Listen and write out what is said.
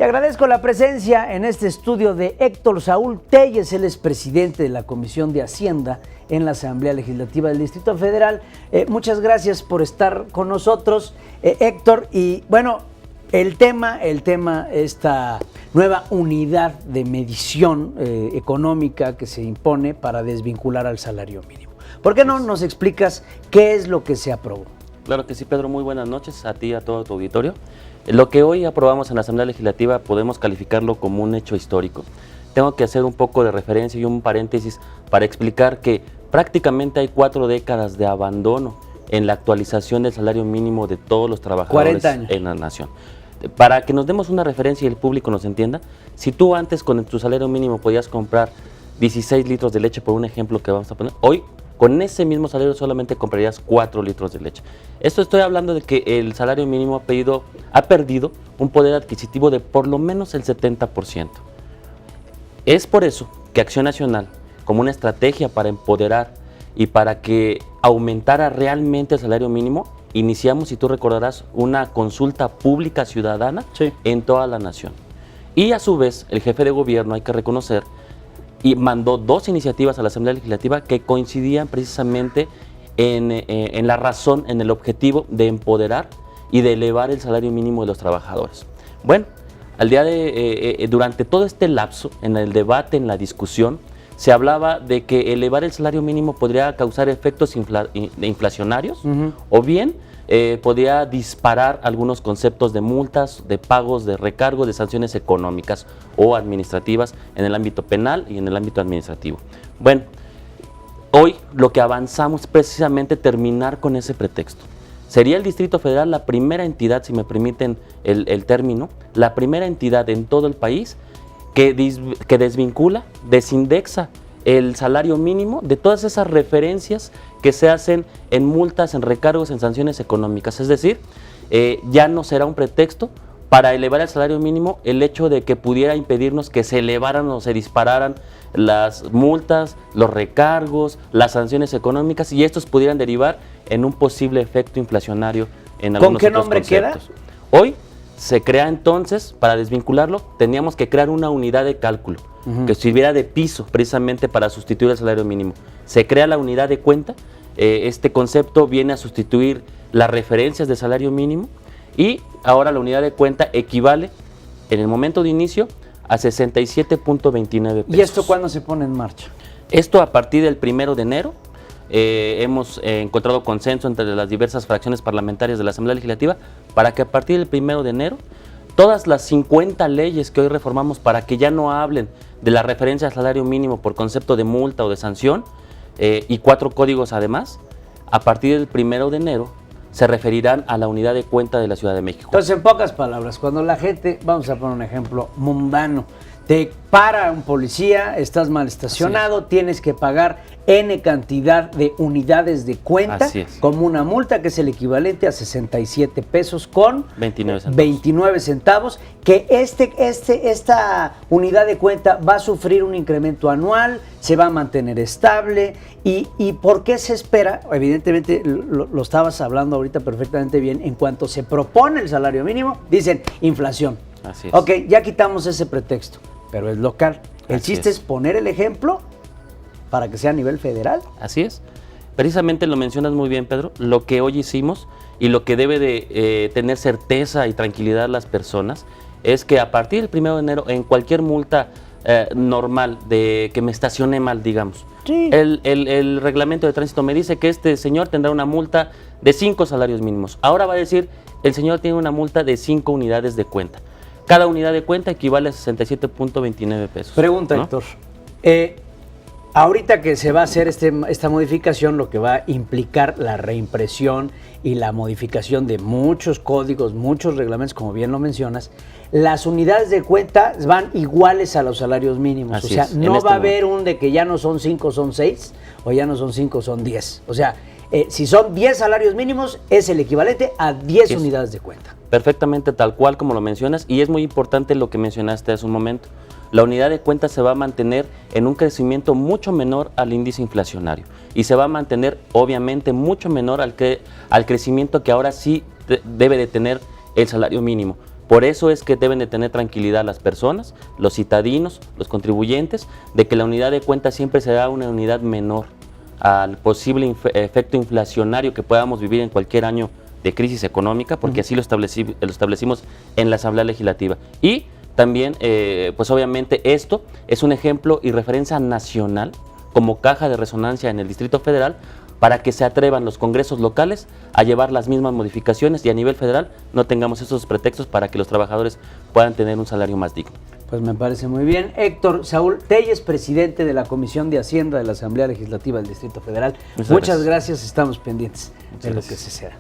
Y agradezco la presencia en este estudio de Héctor Saúl Telles, él es presidente de la Comisión de Hacienda en la Asamblea Legislativa del Distrito Federal. Muchas gracias por estar con nosotros, Héctor. Y bueno, el tema, esta nueva unidad de medición económica que se impone para desvincular al salario mínimo. ¿Por qué no nos explicas qué es lo que se aprobó? Claro que sí, Pedro, muy buenas noches a ti y a todo tu auditorio. Lo que hoy aprobamos en la Asamblea Legislativa podemos calificarlo como un hecho histórico. Tengo que hacer un poco de referencia y un paréntesis para explicar que prácticamente hay 4 décadas de abandono en la actualización del salario mínimo de todos los trabajadores en la nación. Para que nos demos una referencia y el público nos entienda, si tú antes con tu salario mínimo podías comprar 16 litros de leche, por un ejemplo que vamos a poner, hoy con ese mismo salario solamente comprarías 4 litros de leche. Esto estoy hablando de que el salario mínimo ha perdido un poder adquisitivo de por lo menos el 70%. Es por eso que Acción Nacional, como una estrategia para empoderar y para que aumentara realmente el salario mínimo, iniciamos, si tú recordarás, una consulta pública ciudadana en toda la nación. Y a su vez, el jefe de gobierno, hay que reconocer, y mandó 2 iniciativas a la Asamblea Legislativa que coincidían precisamente en la razón, en el objetivo de empoderar y de elevar el salario mínimo de los trabajadores. Bueno, durante todo este lapso, en el debate, en la discusión, se hablaba de que elevar el salario mínimo podría causar efectos inflacionarios o bien podría disparar algunos conceptos de multas, de pagos, de recargos, de sanciones económicas o administrativas en el ámbito penal y en el ámbito administrativo. Bueno, hoy lo que avanzamos es precisamente terminar con ese pretexto. Sería el Distrito Federal la primera entidad, si me permiten el término, la primera entidad en todo el país que desvincula, desindexa el salario mínimo de todas esas referencias que se hacen en multas, en recargos, en sanciones económicas. Es decir, ya no será un pretexto para elevar el salario mínimo el hecho de que pudiera impedirnos que se elevaran o se dispararan las multas, los recargos, las sanciones económicas y estos pudieran derivar en un posible efecto inflacionario en algunos otros conceptos. ¿Con qué nombre queda? Hoy se crea entonces, para desvincularlo, teníamos que crear una unidad de cálculo que sirviera de piso precisamente para sustituir el salario mínimo. Se crea la unidad de cuenta, este concepto viene a sustituir las referencias de salario mínimo y ahora la unidad de cuenta equivale en el momento de inicio a 67.29 pesos. ¿Y esto cuándo se pone en marcha? Esto a partir del 1 de enero. Hemos encontrado consenso entre las diversas fracciones parlamentarias de la Asamblea Legislativa para que a partir del 1 de enero todas las 50 leyes que hoy reformamos para que ya no hablen de la referencia al salario mínimo por concepto de multa o de sanción y 4 códigos además, a partir del 1 de enero se referirán a la unidad de cuenta de la Ciudad de México. Entonces, en pocas palabras, cuando la gente, vamos a poner un ejemplo mundano, te para un policía, estás mal estacionado, tienes que pagar N cantidad de unidades de cuenta como una multa que es el equivalente a 67 pesos con 29 centavos, que esta unidad de cuenta va a sufrir un incremento anual, se va a mantener estable y ¿por qué se espera? Evidentemente lo estabas hablando ahorita perfectamente bien, en cuanto se propone el salario mínimo, dicen inflación. Así es. Ok, ya quitamos ese pretexto, pero es local. El chiste es poner el ejemplo para que sea a nivel federal. Así es. Precisamente lo mencionas muy bien, Pedro. Lo que hoy hicimos y lo que debe de tener certeza y tranquilidad las personas es que a partir del 1 de enero, en cualquier multa normal de que me estacione mal, digamos, el reglamento de tránsito me dice que este señor tendrá una multa de 5 salarios mínimos. Ahora va a decir, el señor tiene una multa de 5 unidades de cuenta. Cada unidad de cuenta equivale a 67.29 pesos. Pregunta, ¿no? Héctor. Ahorita que se va a hacer esta modificación, lo que va a implicar la reimpresión y la modificación de muchos códigos, muchos reglamentos, como bien lo mencionas, las unidades de cuenta van iguales a los salarios mínimos. Así o sea, es, no va a haber un de que ya no son 5, son 6, o ya no son 5, son 10. O sea, si son 10 salarios mínimos, es el equivalente a 10 unidades de cuenta. Perfectamente tal cual como lo mencionas, y es muy importante lo que mencionaste hace un momento. La unidad de cuenta se va a mantener en un crecimiento mucho menor al índice inflacionario y se va a mantener obviamente mucho menor al crecimiento que ahora sí debe de tener el salario mínimo. Por eso es que deben de tener tranquilidad las personas, los citadinos, los contribuyentes, de que la unidad de cuenta siempre será una unidad menor al posible efecto inflacionario que podamos vivir en cualquier año de crisis económica, porque así lo establecimos en la Asamblea Legislativa. Y también, pues obviamente esto es un ejemplo y referencia nacional como caja de resonancia en el Distrito Federal, para que se atrevan los congresos locales a llevar las mismas modificaciones y a nivel federal no tengamos esos pretextos para que los trabajadores puedan tener un salario más digno. Pues me parece muy bien. Héctor Saúl Telles, presidente de la Comisión de Hacienda de la Asamblea Legislativa del Distrito Federal. Muchas gracias, estamos pendientes de lo que se sea.